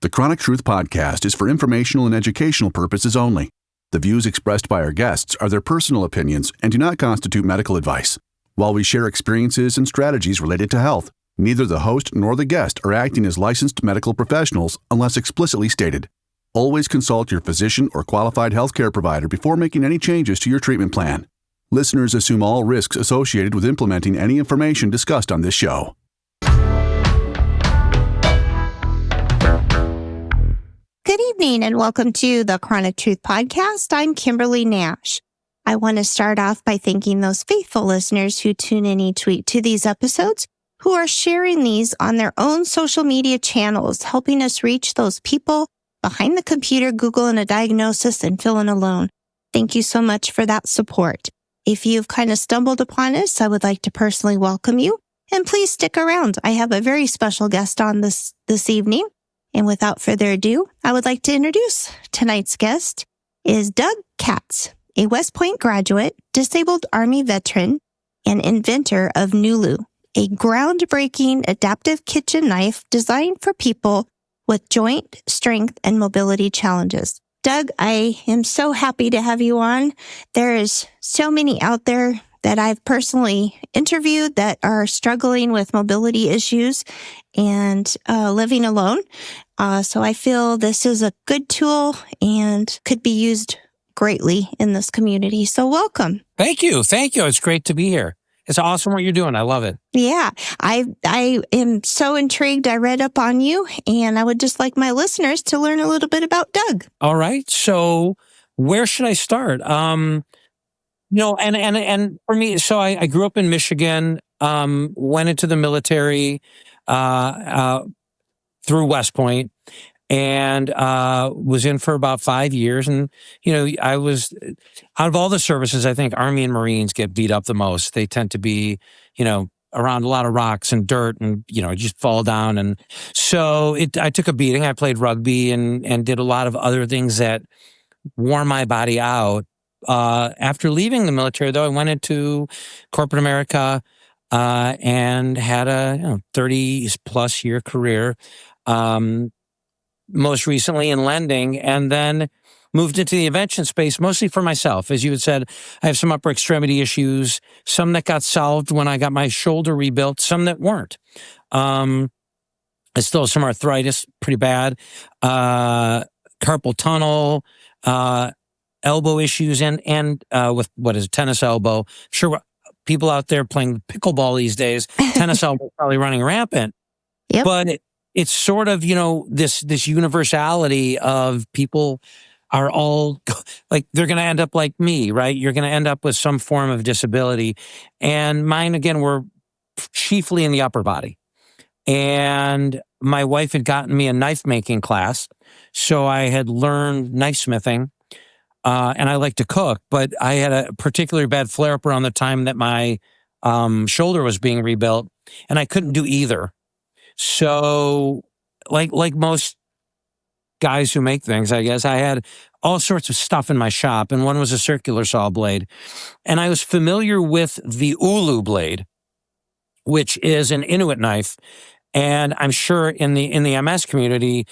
The Chronic Truth Podcast is for informational and educational purposes only. The views expressed by our guests are their personal opinions and do not constitute medical advice. While we share experiences and strategies related to health, neither the host nor the guest are acting as licensed medical professionals unless explicitly stated. Always consult your physician or qualified healthcare provider before making any changes to your treatment plan. Listeners assume all risks associated with implementing any information discussed on this show. Good evening and welcome to the Chronic Truth Podcast. I'm Kimberly Nash. I want to start off by thanking those faithful listeners who tune in each week to these episodes, who are sharing these on their own social media channels, helping us reach those people behind the computer, Googling a diagnosis and feeling alone. Thank you so much for that support. If you've kind of stumbled upon us, I would like to personally welcome you, and please stick around. I have a very special guest on this evening. And without further ado, I would like to introduce tonight's guest is Doug Katz, a West Point graduate, disabled Army veteran, and inventor of Nulu, a groundbreaking adaptive kitchen knife designed for people with joint strength and mobility challenges. Doug, I am so happy to have you on. There is so many out there that I've personally interviewed that are struggling with mobility issues and living alone. So I feel this is a good tool and could be used greatly in this community. So welcome. Thank you. It's great to be here. It's awesome what you're doing. I love it. Yeah, I am so intrigued. I read up on you, and I would just like my listeners to learn a little bit about Doug. All right. So where should I start? And for me, so I grew up in Michigan, went into the military through West Point, and was in for about 5 years. And, I was, out of all the services, I think Army and Marines get beat up the most. They tend to be, around a lot of rocks and dirt and, just fall down. And so I took a beating. I played rugby and did a lot of other things that wore my body out. After leaving the military, though, I went into corporate America and had a 30-plus year career, most recently in lending, and then moved into the invention space, mostly for myself. As you had said, I have some upper extremity issues, some that got solved when I got my shoulder rebuilt, some that weren't. I still have some arthritis, pretty bad, carpal tunnel, elbow issues, and with what is tennis elbow. Sure, people out there playing pickleball these days, tennis elbow probably running rampant. Yep. But it's sort of, this universality of people are all like, they're going to end up like me, right? You're going to end up with some form of disability. And mine, again, were chiefly in the upper body. And my wife had gotten me a knife making class. So I had learned knife smithing. And I like to cook, but I had a particularly bad flare-up around the time that my shoulder was being rebuilt, and I couldn't do either. So, like most guys who make things, I guess, I had all sorts of stuff in my shop, and one was a circular saw blade. And I was familiar with the Ulu blade, which is an Inuit knife, and I'm sure in the MS community,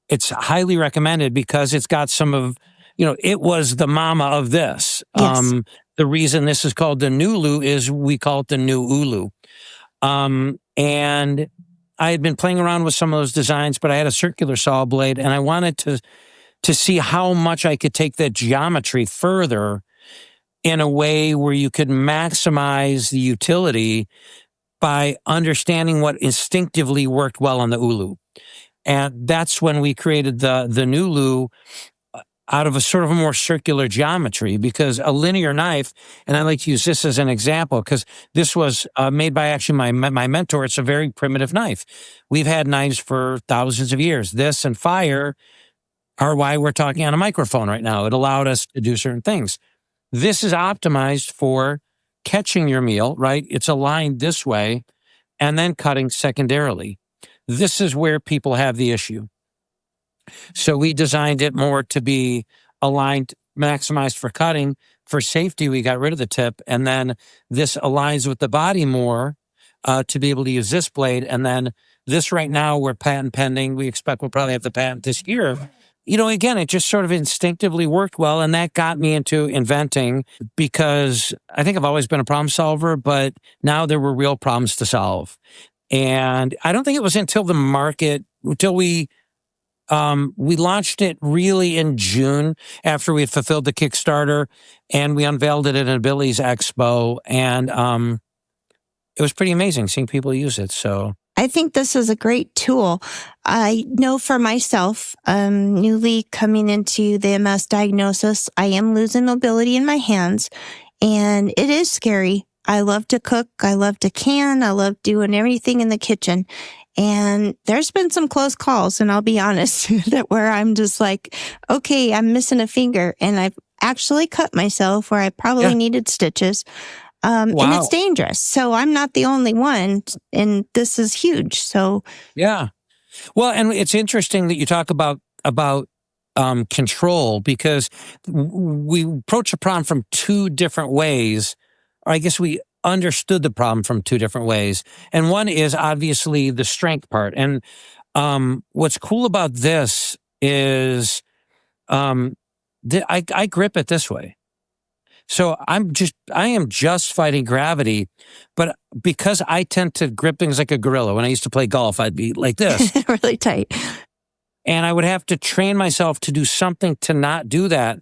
it's highly recommended because it's got some of, it was the mama of this. Yes. The reason this is called the Nulu is we call it the new Ulu. And I had been playing around with some of those designs, but I had a circular saw blade, and I wanted to see how much I could take that geometry further in a way where you could maximize the utility by understanding what instinctively worked well on the Ulu. And that's when we created the Nulu out of a sort of a more circular geometry, because a linear knife, and I like to use this as an example, because this was made by actually my mentor. It's a very primitive knife. We've had knives for thousands of years. This and fire are why we're talking on a microphone right now. It allowed us to do certain things. This is optimized for catching your meal, right? It's aligned this way, and then cutting secondarily. This is where people have the issue. So we designed it more to be aligned, maximized for cutting. For safety, we got rid of the tip, and then this aligns with the body more to be able to use this blade. And then this right now, we're patent pending. We expect we'll probably have the patent this year. Again, it just sort of instinctively worked well. And that got me into inventing because I think I've always been a problem solver, but now there were real problems to solve. And I don't think it was until we launched it really in June after we had fulfilled the Kickstarter, and we unveiled it at an Abilities Expo. And it was pretty amazing seeing people use it. So I think this is a great tool. I know for myself, newly coming into the MS diagnosis, I am losing mobility in my hands, and it is scary. I love to cook. I love to can. I love doing everything in the kitchen. And there's been some close calls, and I'll be honest, that where I'm just like, okay, I'm missing a finger, and I've actually cut myself where I probably needed stitches. And it's dangerous. So I'm not the only one, and this is huge. So yeah. Well, and it's interesting that you talk about control, because we approach a problem from two different ways. Or I guess we understood the problem from two different ways. And one is obviously the strength part. And what's cool about this is I grip it this way. So I am just fighting gravity, but because I tend to grip things like a gorilla. When I used to play golf, I'd be like this. really tight. And I would have to train myself to do something to not do that.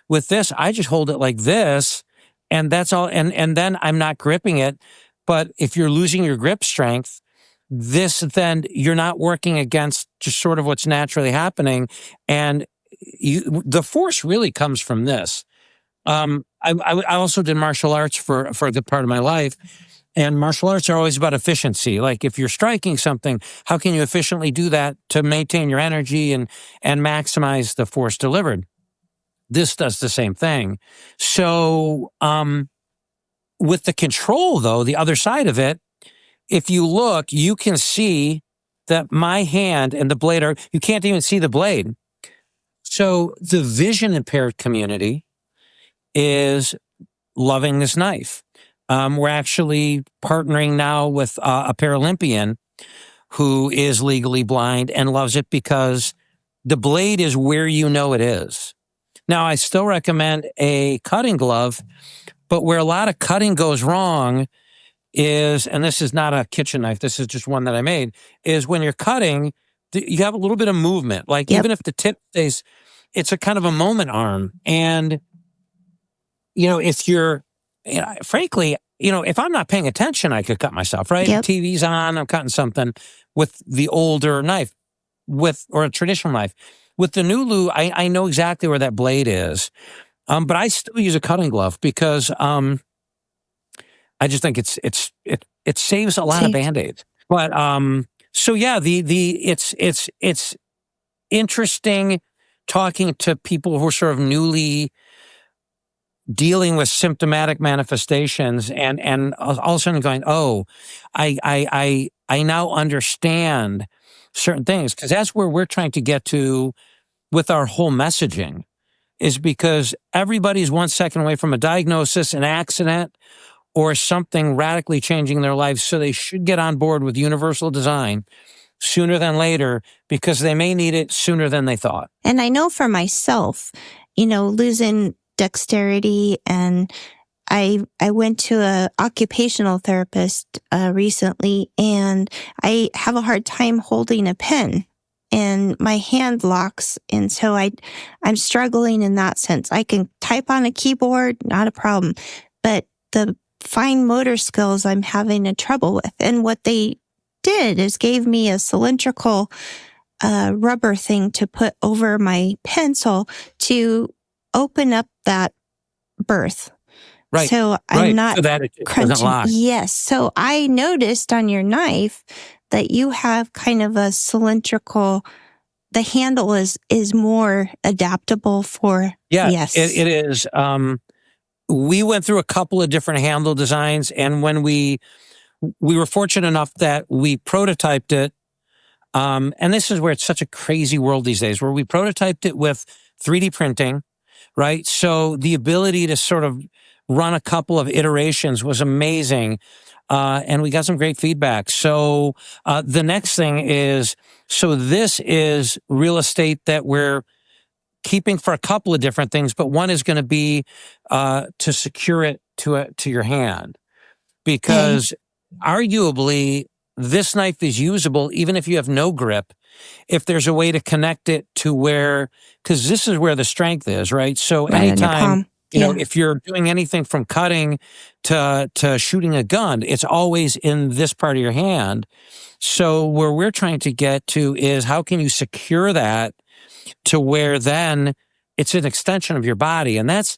With this, I just hold it like this, and that's all. And then I'm not gripping it. But if you're losing your grip strength, then you're not working against just sort of what's naturally happening. And the force really comes from this. I also did martial arts for a good part of my life, and martial arts are always about efficiency. Like if you're striking something, how can you efficiently do that to maintain your energy and maximize the force delivered? This does the same thing. So, with the control though, the other side of it, if you look, you can see that my hand and the blade you can't even see the blade. So the vision impaired community is loving this knife. We're actually partnering now with a Paralympian who is legally blind and loves it because the blade is where you know it is. Now, I still recommend a cutting glove, but where a lot of cutting goes wrong is, and this is not a kitchen knife, this is just one that I made, is when you're cutting, you have a little bit of movement. Like even if the tip stays, it's a kind of a moment arm. And if you're, frankly, if I'm not paying attention, I could cut myself, right? Yep. TV's on, I'm cutting something with the older knife, or a traditional knife. With the Nulu, I know exactly where that blade is. But I still use a cutting glove because I just think it saves a lot of Band-Aids. But so yeah, it's interesting talking to people who are sort of newly dealing with symptomatic manifestations and all of a sudden going, oh, I now understand certain things, because that's where we're trying to get to with our whole messaging, is because everybody's 1 second away from a diagnosis, an accident, or something radically changing their life. So they should get on board with universal design sooner than later, because they may need it sooner than they thought. And I know for myself, losing dexterity, and I went to a occupational therapist recently, and I have a hard time holding a pen, and my hand locks, and so I'm struggling in that sense. I can type on a keyboard, not a problem, but the fine motor skills I'm having a trouble with. And what they did is gave me a cylindrical rubber thing to put over my pencil to open up that berth. Right. So I'm not so that it crunching. Doesn't lock. Yes. So I noticed on your knife that you have kind of a cylindrical, the handle is more adaptable for. Yeah, yes. It is. We went through a couple of different handle designs, and when we were fortunate enough that we prototyped it, and this is where it's such a crazy world these days, where we prototyped it with 3D printing, right? So the ability to sort of run a couple of iterations was amazing. and we got some great feedback. So the next thing is, so this is real estate that we're keeping for a couple of different things, but one is going to be to secure it to your hand, because arguably this knife is usable even if you have no grip, if there's a way to connect it to where, because this is where the strength is, right? So Right on your anytime, palm. you know, if you're doing anything from cutting to shooting a gun, it's always in this part of your hand. So where we're trying to get to is, how can you secure that to where then it's an extension of your body? And that's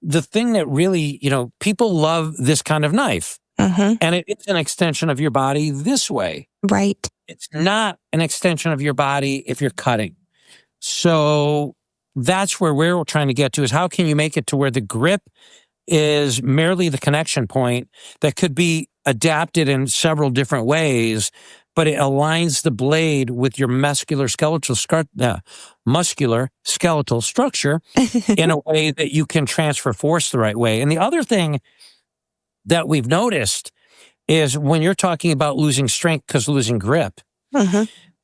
the thing that really, you know, people love this kind of knife. And it's an extension of your body this way. Right. It's not an extension of your body if you're cutting. So that's where we're trying to get to, is how can you make it to where the grip is merely the connection point that could be adapted in several different ways, but it aligns the blade with your muscular skeletal structure in a way that you can transfer force the right way. And the other thing that we've noticed is, when you're talking about losing strength because losing grip,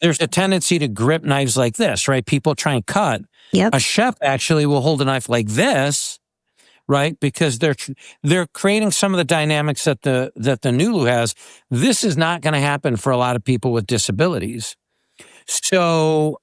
there's a tendency to grip knives like this, right? People try and cut. Yep. A chef actually will hold a knife like this, right? Because they're creating some of the dynamics that the Nulu has. This is not going to happen for a lot of people with disabilities. So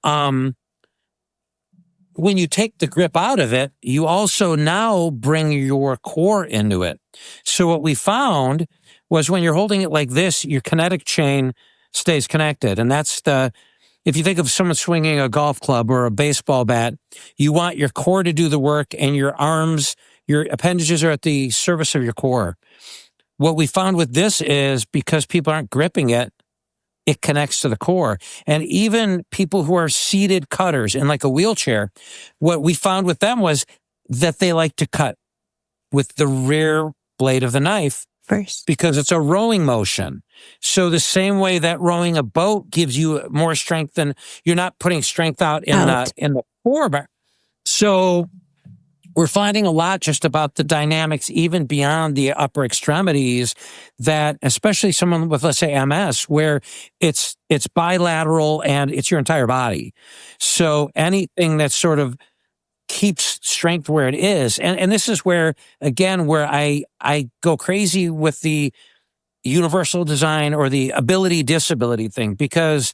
when you take the grip out of it, you also now bring your core into it. So what we found was, when you're holding it like this, your kinetic chain stays connected. And that's if you think of someone swinging a golf club or a baseball bat, you want your core to do the work, and your arms, your appendages are at the service of your core. What we found with this is, because people aren't gripping it, it connects to the core. And even people who are seated cutters in like a wheelchair, what we found with them was that they like to cut with the rear blade of the knife First. because it's a rowing motion. So the same way that rowing a boat gives you more strength, than you're not putting strength out in the core. So we're finding a lot just about the dynamics, even beyond the upper extremities, that especially someone with, let's say, MS, where it's bilateral and it's your entire body. So anything that sort of keeps strength where it is. And this is where, again, where I go crazy with the universal design or the ability disability thing, because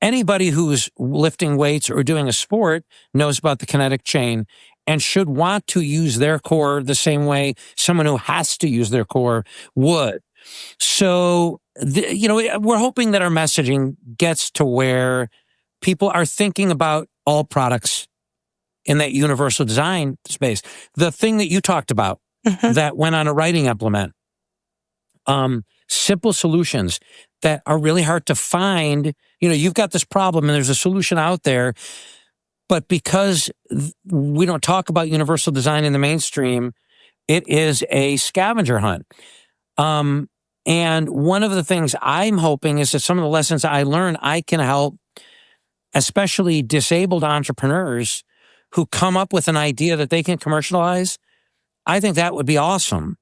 anybody who's lifting weights or doing a sport knows about the kinetic chain and should want to use their core the same way someone who has to use their core would. So, we're hoping that our messaging gets to where people are thinking about all products in that universal design space. The thing that you talked about that went on a writing implement, simple solutions that are really hard to find. You've got this problem and there's a solution out there, but because we don't talk about universal design in the mainstream, it is a scavenger hunt. And one of the things I'm hoping is that some of the lessons I learn, I can help, especially disabled entrepreneurs who come up with an idea that they can commercialize. I think that would be awesome.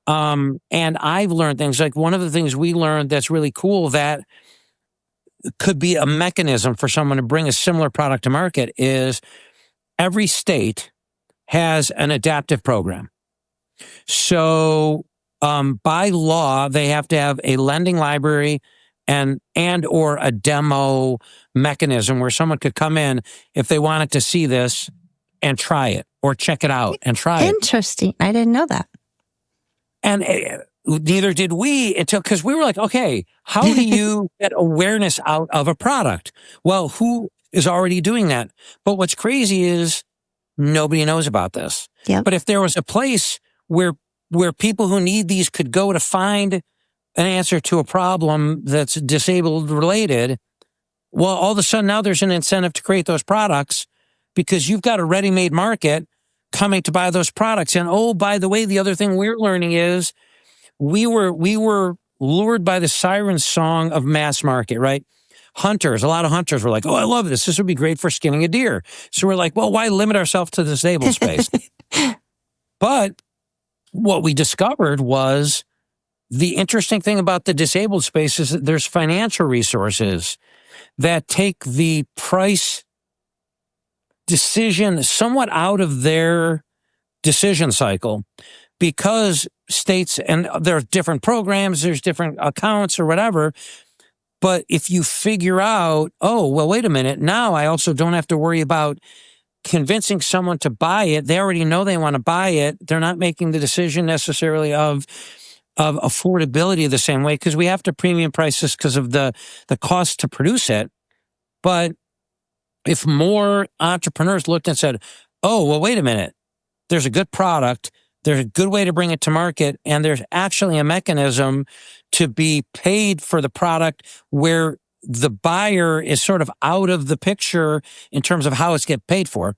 And I've learned things like, one of the things we learned that's really cool that could be a mechanism for someone to bring a similar product to market is, every state has an adaptive program. So by law, they have to have a lending library and or a demo mechanism where someone could come in if they wanted to see this and try it, or check it out and try it. Interesting. I didn't know that. And neither did we, because we were like, okay, how do you get awareness out of a product? Well, who is already doing that? But what's crazy is nobody knows about this. Yep. But if there was a place where people who need these could go to find an answer to a problem that's disabled related, well, all of a sudden now there's an incentive to create those products, because you've got a ready-made market coming to buy those products. And oh, by the way, the other thing we're learning is we were lured by the siren song of mass market, right? Hunters, a lot of hunters were like, oh, I love this. This would be great for skinning a deer. So we're like, well, why limit ourselves to the disabled space? But what we discovered was the interesting thing about the disabled space is that there's financial resources that take the price decision somewhat out of their decision cycle, because states, and there are different programs, there's different accounts or whatever. But if you figure out, oh, well, wait a minute, now I also don't have to worry about convincing someone to buy it. They already know they want to buy it. They're not making the decision necessarily of affordability the same way, because we have to premium price this because of the cost to produce it. But if more entrepreneurs looked and said, oh, well, wait a minute, there's a good product, there's a good way to bring it to market, and there's actually a mechanism to be paid for the product where the buyer is sort of out of the picture in terms of how it's get paid for,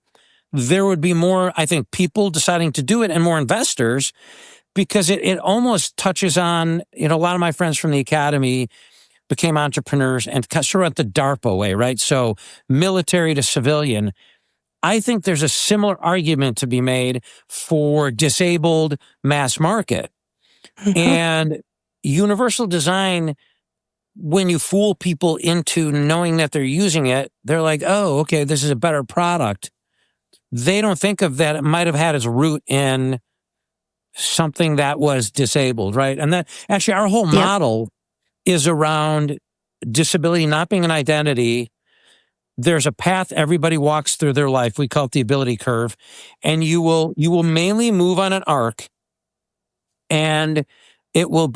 there would be more, I think, people deciding to do it and more investors, because it almost touches on, a lot of my friends from the academy became entrepreneurs and sort of the DARPA way, right? So military to civilian. I think there's a similar argument to be made for disabled mass market. And universal design, when you fool people into knowing that they're using it, they're like, oh, okay, this is a better product. They don't think of that it might have had its root in something that was disabled, right? And that actually our whole model is around disability not being an identity. There's a path everybody walks through their life. We call it the ability curve. And you will mainly move on an arc, and you will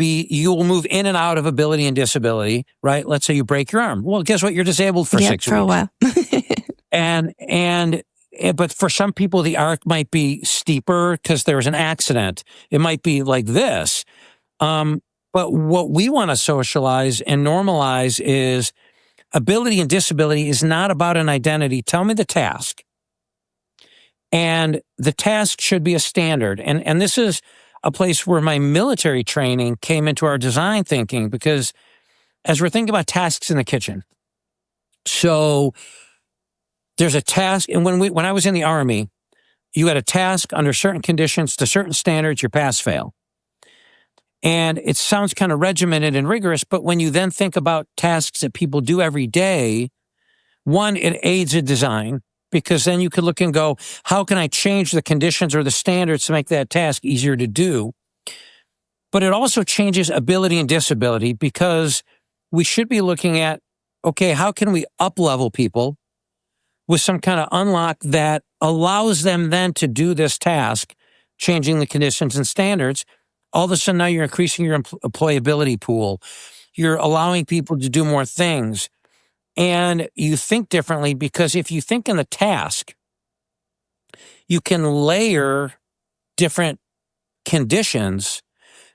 move in and out of ability and disability, right? Let's say you break your arm. Well, guess what? You're disabled for 6 weeks. For a while. But for some people, the arc might be steeper because there was an accident. It might be like this. But what we want to socialize and normalize is ability and disability is not about an identity. Tell me the task. And the task should be a standard. And this is a place where my military training came into our design thinking, because as we're thinking about tasks in the kitchen, so there's a task. And when I was in the Army, you had a task under certain conditions to certain standards, your pass fail. And it sounds kind of regimented and rigorous, but when you then think about tasks that people do every day, one, it aids a design, because then you could look and go, how can I change the conditions or the standards to make that task easier to do? But it also changes ability and disability, because we should be looking at, okay, how can we up-level people with some kind of unlock that allows them then to do this task, changing the conditions and standards. All of a sudden now you're increasing your employability pool. You're allowing people to do more things. And you think differently, because if you think in the task, you can layer different conditions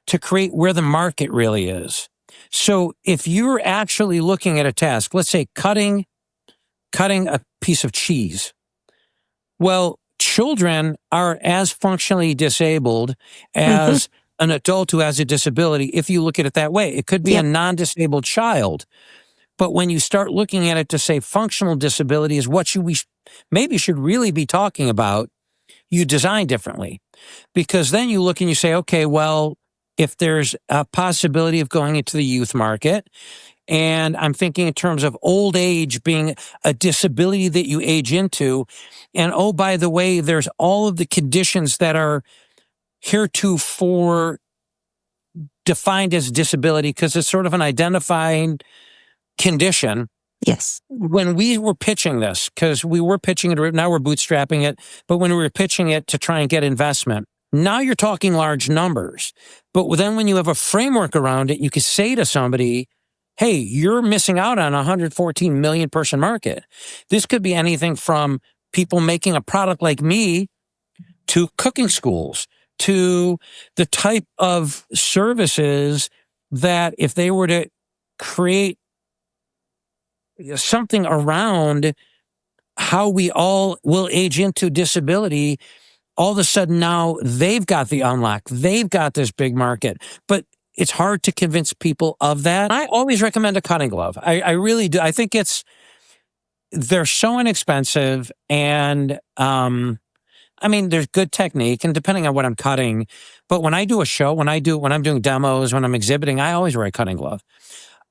to create where the market really is. So if you're actually looking at a task, let's say cutting a piece of cheese. Well, children are as functionally disabled as an adult who has a disability, if you look at it that way. It could be a non-disabled child. But when you start looking at it to say functional disability is what we maybe should really be talking about, you design differently. Because then you look and you say, okay, well, if there's a possibility of going into the youth market, and I'm thinking in terms of old age being a disability that you age into, and oh, by the way, there's all of the conditions that are heretofore defined as disability because it's sort of an identifying condition. Yes. When we were pitching this, because we were pitching it, now we're bootstrapping it, but when we were pitching it to try and get investment, now you're talking large numbers. But then when you have a framework around it, you could say to somebody, hey, you're missing out on a 114 million person market. This could be anything from people making a product like me to cooking schools, to the type of services that if they were to create something around how we all will age into disability, all of a sudden now they've got the unlock. They've got this big market. But it's hard to convince people of that. I always recommend a cutting glove. I really do. I think they're so inexpensive, and I mean, there's good technique, and depending on what I'm cutting. But when I do a show, when I'm doing demos, when I'm exhibiting, I always wear a cutting glove.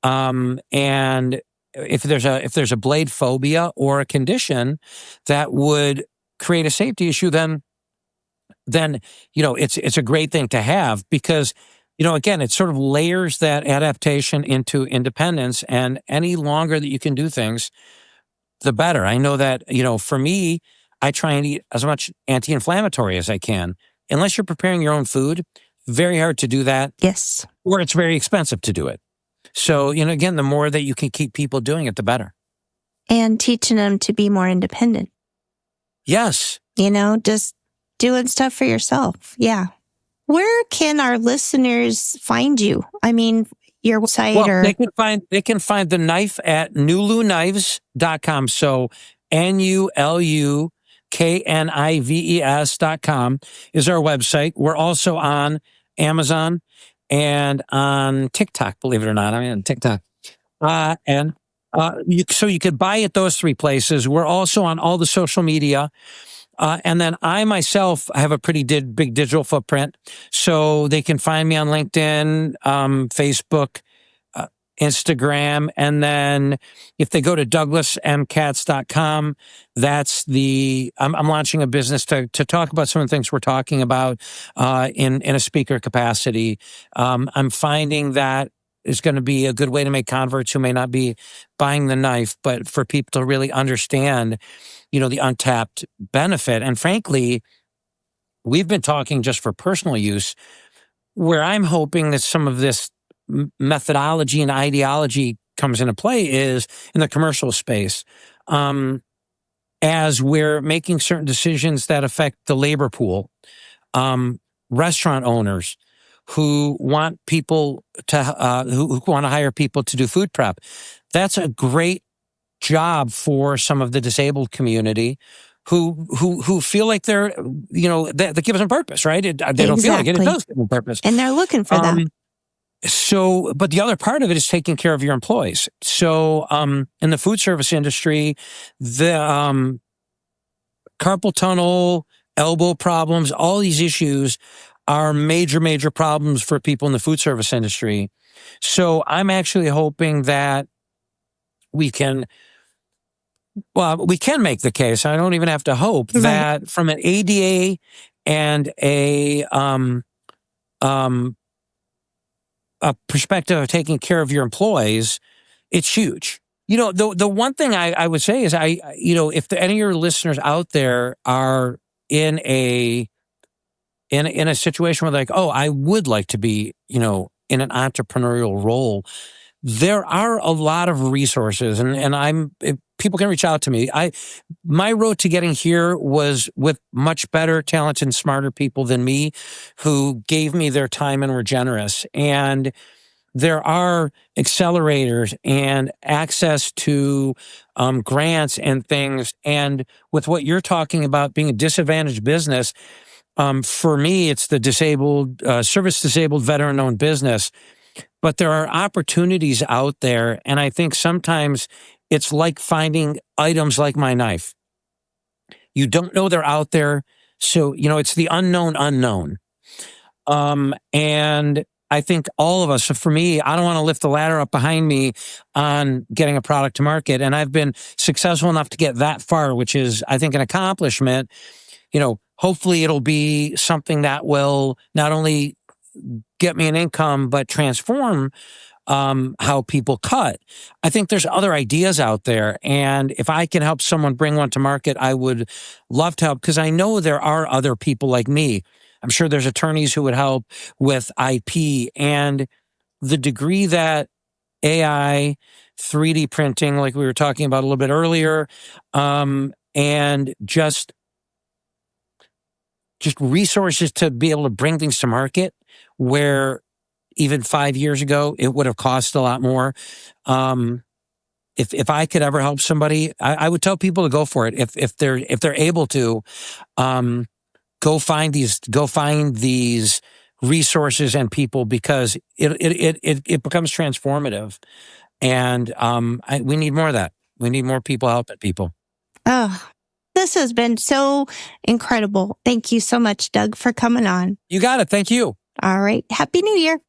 And if there's a blade phobia or a condition that would create a safety issue, then it's a great thing to have, because again, it sort of layers that adaptation into independence, and any longer that you can do things, the better. I know that, for me, I try and eat as much anti-inflammatory as I can. Unless you're preparing your own food, very hard to do that. Yes. Or it's very expensive to do it. So, again, the more that you can keep people doing it, the better. And teaching them to be more independent. Yes. Just doing stuff for yourself. Yeah. Where can our listeners find you? I mean, your website they can find the knife at nuluknives.com. So NULUKNIVES.com is our website. We're also on Amazon and on TikTok, believe it or not. I mean, TikTok. So you could buy at those three places. We're also on all the social media. And then I myself have a pretty big digital footprint. So they can find me on LinkedIn, Facebook, Instagram. And then if they go to douglasmkatz.com, that's I'm launching a business to talk about some of the things we're talking about in a speaker capacity. I'm finding that is going to be a good way to make converts who may not be buying the knife, but for people to really understand, the untapped benefit. And frankly, we've been talking just for personal use, where I'm hoping that some of this methodology and ideology comes into play is in the commercial space. As we're making certain decisions that affect the labor pool, restaurant owners who want people to, who want to hire people to do food prep. That's a great job for some of the disabled community who feel like they're, that gives them purpose, right? They don't feel like it. It does give them purpose. And they're looking for that. So, but the other part of it is taking care of your employees. So, in the food service industry, the carpal tunnel, elbow problems, all these issues are major, major problems for people in the food service industry. So I'm actually hoping that we can make the case. I don't even have to hope that from an ADA and a perspective of taking care of your employees, it's huge. The one thing I would say is if any of your listeners out there are in a situation where they're like, oh, I would like to be, in an entrepreneurial role, there are a lot of resources, and people can reach out to me. My road to getting here was with much better, talented, and smarter people than me, who gave me their time and were generous. And there are accelerators and access to grants and things. And with what you're talking about being a disadvantaged business, for me, it's the service-disabled, veteran-owned business. But there are opportunities out there, and I think sometimes it's like finding items like my knife. You don't know they're out there, so, it's the unknown. And I think all of us, so for me, I don't want to lift the ladder up behind me on getting a product to market, and I've been successful enough to get that far, which is, I think, an accomplishment. Hopefully it'll be something that will not only get me an income, but transform how people cut. I think there's other ideas out there. And if I can help someone bring one to market, I would love to help, because I know there are other people like me. I'm sure there's attorneys who would help with IP, and the degree that AI, 3D printing, like we were talking about a little bit earlier, and just resources to be able to bring things to market, where even 5 years ago, it would have cost a lot more. If I could ever help somebody, I would tell people to go for it. If they're able to, go find these resources and people, because it becomes transformative. And we need more of that. We need more people helping people. Oh, the This has been so incredible. Thank you so much, Doug, for coming on. You got it. Thank you. All right. Happy New Year.